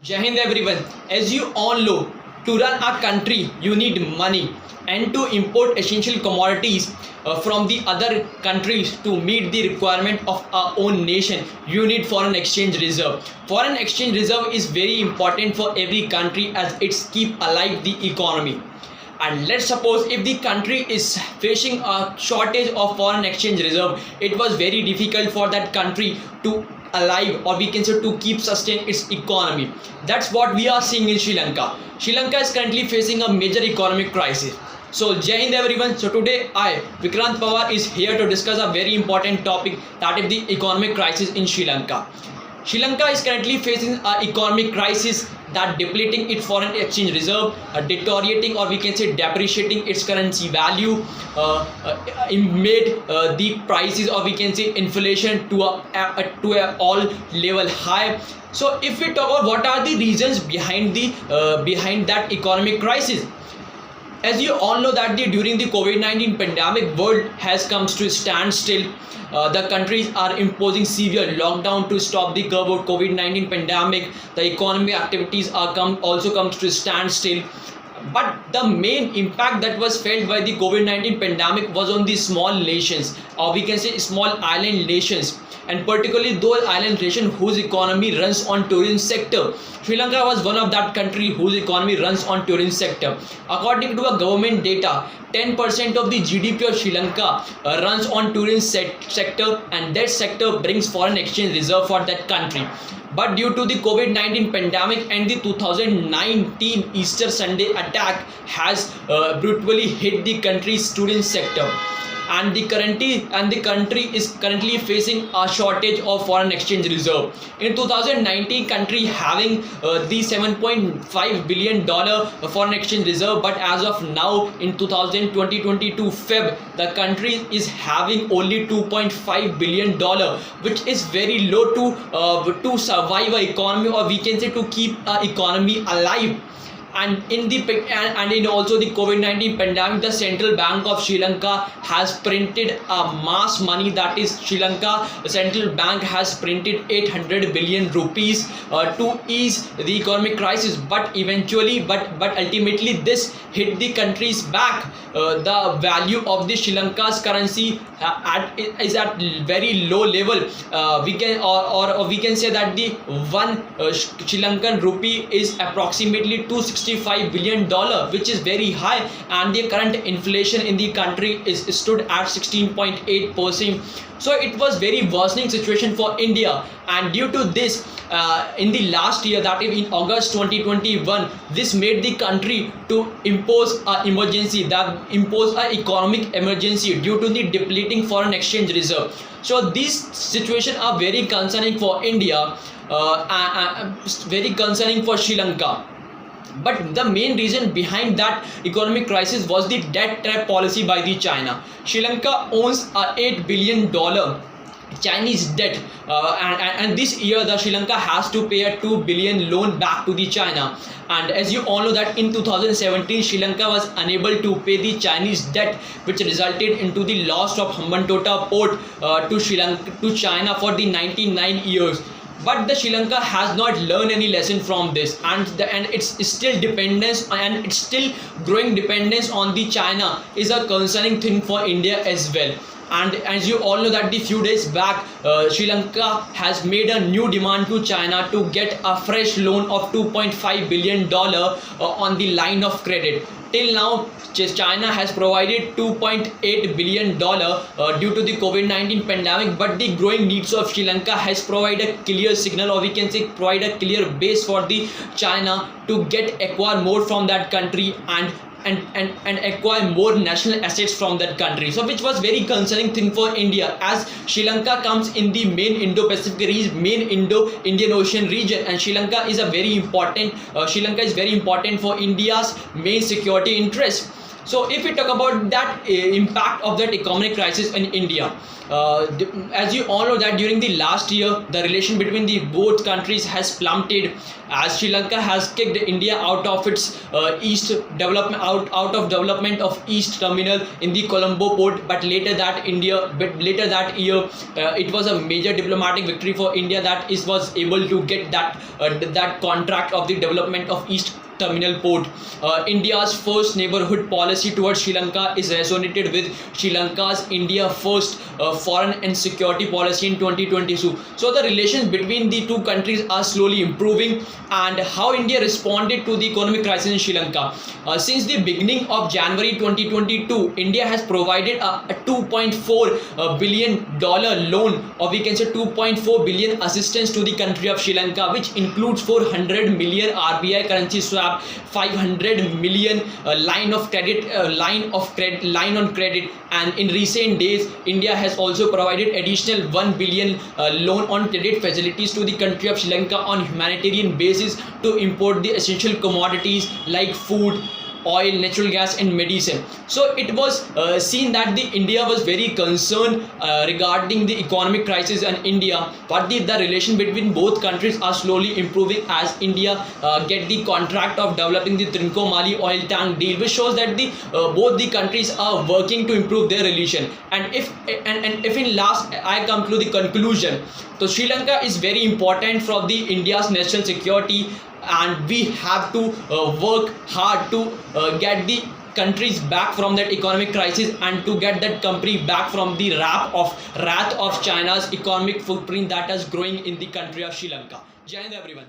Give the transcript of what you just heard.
Jai Hind everyone. As you all know, to run a country you need money, and to import essential commodities from the other countries to meet the requirement of our own nation, you need foreign exchange reserve. Foreign exchange reserve is very important for every country as it's keep alive the economy. And let's suppose if the country is facing a shortage of foreign exchange reserve, it was very difficult for that country to alive, or we can say to keep sustain its economy. That's what we are seeing in Sri Lanka. Sri Lanka is currently facing a major economic crisis. So Jai Hind everyone. So today I, Vikrant Pawar, is here to discuss a very important topic, that is the economic crisis in Sri Lanka. Sri Lanka is currently facing an economic crisis that depleting its foreign exchange reserve, deteriorating, or we can say depreciating its currency value, made the prices, or we can say inflation, to a all level high. So if we talk about what are the reasons behind that economic crisis, as you all know that during the COVID-19 pandemic, world has come to a standstill. The countries are imposing severe lockdown to stop the curve of COVID-19 pandemic. The economic activities are also comes to a standstill. But the main impact that was felt by the COVID-19 pandemic was on the small nations, or we can say small island nations, and particularly those island nations whose economy runs on tourism sector. Sri Lanka was one of that country whose economy runs on tourism sector. According to a government data, 10% of the GDP of Sri Lanka runs on tourism sector, and that sector brings foreign exchange reserve for that country. But due to the COVID-19 pandemic and the 2019 Easter Sunday attack has brutally hit the country's tourism sector, and the country is currently facing a shortage of foreign exchange reserve. In 2019, country having the $7.5 billion foreign exchange reserve, but as of now in 2022 Feb, the country is having only $2.5 billion, which is very low to survive an economy, or we can say to keep an economy alive. And in also the COVID-19 pandemic, the Central Bank of Sri Lanka has printed a mass money, that is Sri Lanka Central Bank has printed 800 billion rupees to ease the economic crisis, but ultimately this hit the country's back. The value of the Sri Lanka's currency is at very low level. We can say that the one Sri Lankan rupee is approximately $265 billion, which is very high, and the current inflation in the country stood at 16.8%. So it was very worsening situation for India, and due to this, in the last year, that is in August 2021, this made the country to impose an economic emergency due to the depleting foreign exchange reserve. So these situations are very concerning for India, very concerning for Sri Lanka. But the main reason behind that economic crisis was the debt trap policy by the China. Sri Lanka owns a $8 billion Chinese debt, and this year the Sri Lanka has to pay a $2 billion loan back to the China. And as you all know that in 2017 Sri Lanka was unable to pay the Chinese debt, which resulted into the loss of Hambantota port to China for the 99 years. But the Sri Lanka has not learned any lesson from this, and its still dependence, and its still growing dependence on the China is a concerning thing for India as well. And as you all know that the few days back, Sri Lanka has made a new demand to China to get a fresh loan of $2.5 billion on the line of credit. Till now, China has provided $2.8 billion due to the COVID-19 pandemic, but the growing needs of Sri Lanka has provided a clear signal, or we can say provide a clear base for the China to acquire more from that country, and acquire more national assets from that country. So which was very concerning thing for India, as Sri Lanka comes in the main Indo-Pacific region, main Indo-Indian Ocean region, and Sri Lanka is very important for India's main security interest. So if we talk about that impact of that economic crisis in India, as you all know that during the last year the relation between the both countries has plummeted, as Sri Lanka has kicked India out of its east development out of development of east terminal in the Colombo port. But later that year it was a major diplomatic victory for India that was able to get that contract of the development of east terminal port. India's first neighborhood policy towards Sri Lanka is resonated with Sri Lanka's India first foreign and security policy in 2022. So the relations between the two countries are slowly improving. And how India responded to the economic crisis in Sri Lanka. Since the beginning of January 2022, India has provided a $2.4 billion loan, or we can say 2.4 billion assistance to the country of Sri Lanka, which includes 400 million RBI currency swap, 500 million line on credit, and in recent days India has also provided additional 1 billion loan on credit facilities to the country of Sri Lanka on humanitarian basis to import the essential commodities like food, oil, natural gas and medicine. So it was seen that the India was very concerned regarding the economic crisis in India, but the relation between both countries are slowly improving as India get the contract of developing the Trincomalee oil tank deal, which shows that both the countries are working to improve their relation. And if in last I come to the conclusion, so Sri Lanka is very important for the India's national security, and we have to work hard to get the countries back from that economic crisis and to get that country back from the wrath of China's economic footprint that is growing in the country of Sri Lanka. Jai Hind everyone.